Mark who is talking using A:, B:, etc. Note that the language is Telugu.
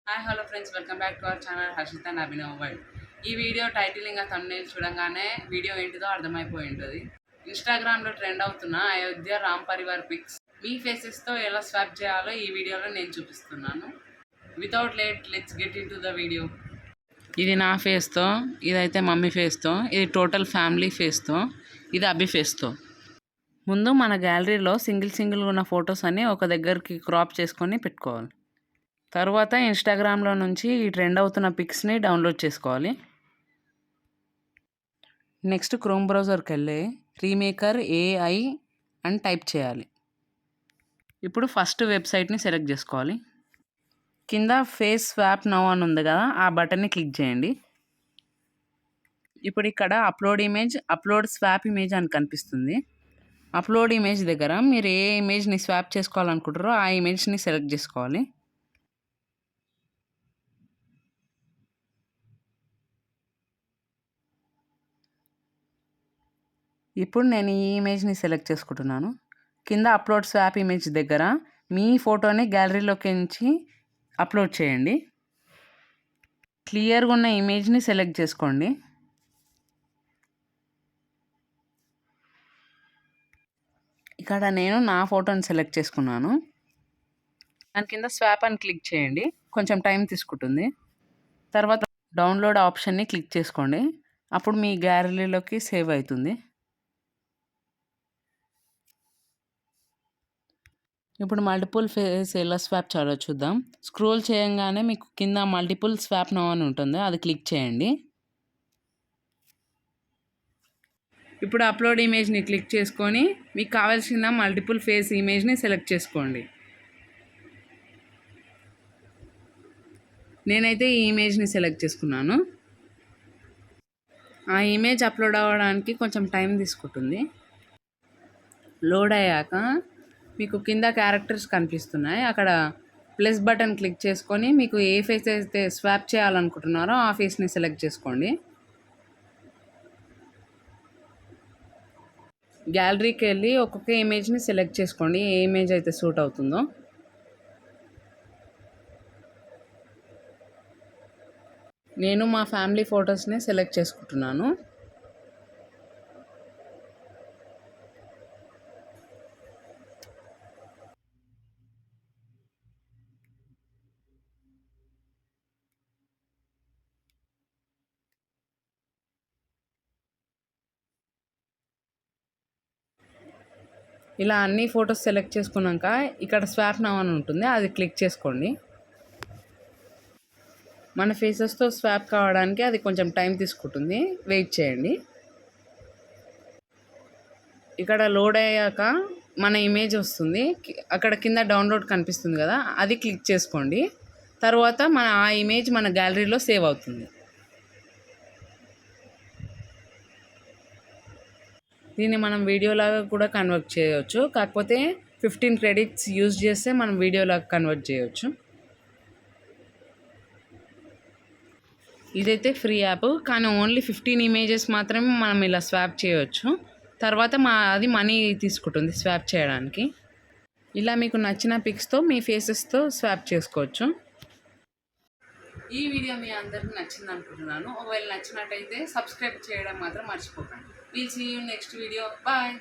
A: Hi hello friends, welcome back to our channel Harshita and Abhinav world. ఈ వీడియో టైటిల్ ఇంకా థంబ్నెయిల్ చూడంగానే వీడియో ఏంటిదో అర్థమైపోయి ఉంటుంది. ఇన్స్టాగ్రామ్లో ట్రెండ్ అవుతున్న అయోధ్య రామ్ పరివార్ పిక్స్ మీ ఫేసెస్తో ఎలా స్వాప్ చేయాలో ఈ వీడియోలో నేను చూపిస్తున్నాను. Without let's get into the video. ఇది నా ఫేస్తో, ఇదైతే మమ్మీ ఫేస్తో, ఇది టోటల్ ఫ్యామిలీ ఫేస్తో, ఇది అభి ఫేస్తో. ముందు మన గ్యాలరీలో సింగిల్గా ఉన్న ఫొటోస్ అన్నీ ఒక దగ్గరికి క్రాప్ చేసుకొని పెట్టుకోవాలి. తర్వాత ఇన్స్టాగ్రామ్లో నుంచి ఈ ట్రెండ్ అవుతున్న పిక్స్ని డౌన్లోడ్ చేసుకోవాలి. నెక్స్ట్ క్రోమ్ బ్రౌజర్కి వెళ్ళి రీమేకర్ AI అని టైప్ చేయాలి. ఇప్పుడు ఫస్ట్ వెబ్సైట్ని సెలెక్ట్ చేసుకోవాలి. కింద ఫేస్ స్వాప్ నౌ అని ఉంది కదా, ఆ బటన్ని క్లిక్ చేయండి. ఇప్పుడు ఇక్కడ అప్లోడ్ స్వాప్ ఇమేజ్ అని కనిపిస్తుంది. అప్లోడ్ ఇమేజ్ దగ్గర మీరు ఏ ఇమేజ్ని స్వాప్ చేసుకోవాలనుకుంటారో ఆ ఇమేజ్ని సెలెక్ట్ చేసుకోవాలి. ఇప్పుడు నేను ఈ ఇమేజ్ని సెలెక్ట్ చేసుకుంటున్నాను. కింద అప్లోడ్ స్వాప్ ఇమేజ్ దగ్గర మీ ఫోటోని గ్యాలరీలోకి నుంచి అప్లోడ్ చేయండి. క్లియర్గా ఉన్న ఇమేజ్ని సెలెక్ట్ చేసుకోండి. ఇక్కడ నేను నా ఫోటోని సెలెక్ట్ చేసుకున్నాను. దాని కింద స్వాప్ అని క్లిక్ చేయండి. కొంచెం టైం తీసుకుంటుంది. తర్వాత డౌన్లోడ్ ఆప్షన్ని క్లిక్ చేసుకోండి. అప్పుడు మీ గ్యాలరీలోకి సేవ్ అవుతుంది. ఇప్పుడు మల్టిపుల్ ఫేస్ ఎలా స్వాప్ చేయాలో చూద్దాం. స్క్రోల్ చేయగానే మీకు కింద మల్టిపుల్ స్వాప్ నౌ అని ఉంటుంది, అది క్లిక్ చేయండి. ఇప్పుడు అప్లోడ్ ఇమేజ్ని క్లిక్ చేసుకొని మీకు కావాల్సిన మల్టిపుల్ ఫేస్ ఇమేజ్ని సెలెక్ట్ చేసుకోండి. నేనైతే ఈ ఇమేజ్ని సెలెక్ట్ చేసుకున్నాను. ఆ ఇమేజ్ అప్లోడ్ అవ్వడానికి కొంచెం టైం తీసుకుంటుంది. లోడ్ అయ్యాక మీకు కింద క్యారెక్టర్స్ కనిపిస్తున్నాయి. అక్కడ ప్లస్ బటన్ క్లిక్ చేసుకొని మీకు ఏ ఫేస్ అయితే స్వాప్ చేయాలనుకుంటున్నారో ఆ ఫేస్ని సెలెక్ట్ చేసుకోండి. గ్యాలరీకి వెళ్ళి ఒక్కొక్క ఇమేజ్ని సెలెక్ట్ చేసుకోండి, ఏ ఇమేజ్ అయితే సూట్ అవుతుందో. నేను మా ఫ్యామిలీ ఫొటోస్ని సెలెక్ట్ చేసుకుంటున్నాను. ఇలా అన్ని ఫొటోస్ సెలెక్ట్ చేసుకున్నాక ఇక్కడ స్వాప్ నౌ అని ఉంటుంది, అది క్లిక్ చేసుకోండి. మన ఫేసెస్తో స్వాప్ కావడానికి అది కొంచెం టైం తీసుకుంటుంది, వెయిట్ చేయండి. ఇక్కడ లోడ్ అయ్యాక మన ఇమేజ్ వస్తుంది. అక్కడ కింద డౌన్లోడ్ కనిపిస్తుంది కదా, అది క్లిక్ చేసుకోండి. తర్వాత ఆ ఇమేజ్ మన గ్యాలరీలో సేవ్ అవుతుంది. దీన్ని మనం వీడియోలాగా కూడా కన్వర్ట్ చేయవచ్చు. కాకపోతే 15 క్రెడిట్స్ యూజ్ చేస్తే మనం వీడియోలాగా కన్వర్ట్ చేయవచ్చు. ఇదైతే ఫ్రీ యాప్, కానీ ఓన్లీ 15 ఇమేజెస్ మాత్రమే మనం ఇలా స్వాప్ చేయవచ్చు. తర్వాత అది మనీ తీసుకుంటుంది స్వాప్ చేయడానికి. ఇలా మీకు నచ్చిన పిక్స్తో మీ ఫేసెస్తో స్వాప్ చేసుకోవచ్చు. ఈ వీడియో మీ అందరికి నచ్చింది అనుకుంటున్నాను. ఒకవేళ నచ్చినట్టయితే సబ్స్క్రైబ్ చేయడం మాత్రం మర్చిపోకండి. Will see you next video. Bye.